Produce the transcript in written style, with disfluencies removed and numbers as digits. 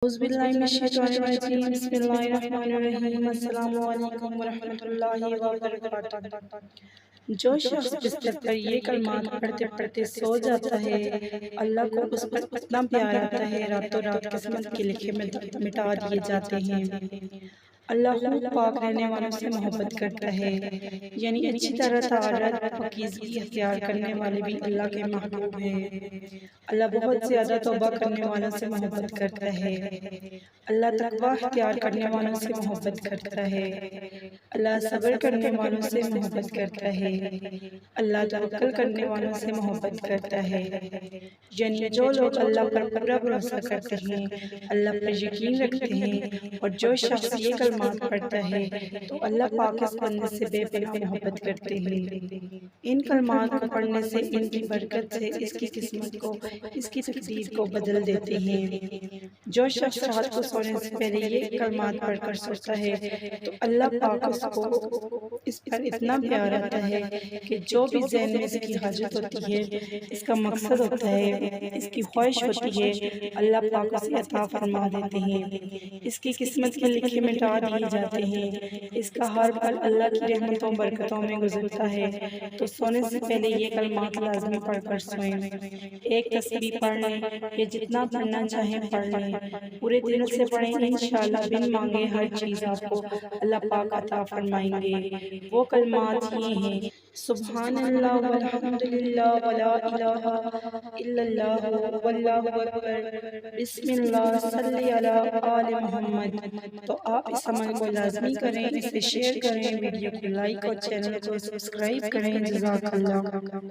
اعوذ باللہ من الشیطان الرجیم بسم اللہ الرحمن الرحیم السلام علیکم ورحمۃ اللہ وبرکاتہ۔ جو شخص بستر پر یہ کلمات پڑھتے پڑھتے سو جاتا ہے، اللہ کو اس پر اتنا پیار آتا ہے راتوں رات قسمت کے لکھے مٹا دیے جاتے ہیں۔ اللہ خوب پاک رہنے والوں سے محبت کرتا ہے، یعنی اچھی طرح طہارت پاکیزگی اختیار کرنے والے بھی اللہ کے محبوب ہیں۔ اللہ بہت زیادہ توبہ کرنے والوں سے محبت کرتا ہے۔ اللہ تقوی اختیار کرنے والوں سے محبت کرتا ہے۔ اللہ صبر کرنے والوں سے محبت کرتا ہے۔ اللہ توکل کرنے والوں سے محبت کرتا ہے، یعنی جو لوگ اللہ پر پورا بھروسہ کرتے ہیں، اللہ پر یقین رکھتے ہیں، اور جو شخص یہ کلمات پڑھتا ہے تو اللہ پاک اس بندے سے بے پناہ محبت کرتے ہیں۔ ان کلمات کو پڑھنے سے، ان کی برکت سے اس کی قسمت کو، اس کی تقدیر کو بدل دیتے ہیں۔ جو شخص رات کو سونے سے پہلے یہ کلمات پڑھ کر سوتا ہے تو اللہ پاک اس پر اتنا پیار آتا ہے کہ جو بھی ذہن میں اس کی حاجت ہوتی ہے، اس کا مقصد ہوتا ہے، اس کی خواہش ہوتی ہے، اللہ پاک اسے عطا فرما دیتے ہیں۔ اس کی قسمت کے لکھے مٹا دیے جاتے ہیں۔ اس کا ہر پل اللہ کی رحمتوں برکتوں میں گزرتا ہے۔ تو سونے سے پہلے یہ کلمات لازمی پڑھ کر سوئیں۔ ایک تسبیح پڑھ لیں یا جتنا پڑھنا چاہیں پڑھ لیں، پورے دل سے پڑھیں، انشاءاللہ بن مانگے ہر چیز آپ کو اللہ پاک عطا فرمائیں گے۔ وہ کلمات یہ ہیں: سبحان اللہ والحمدللہ ولا الہ الا اللہ واللہ اکبر، بسم اللہ، صلی علی آل محمد۔ تو آپ اس عمل کو لازمی کریں، اسے شیئر کریں، ویڈیو کو لائک اور چینل کو سبسکرائب کریں۔ جزاک اللہ۔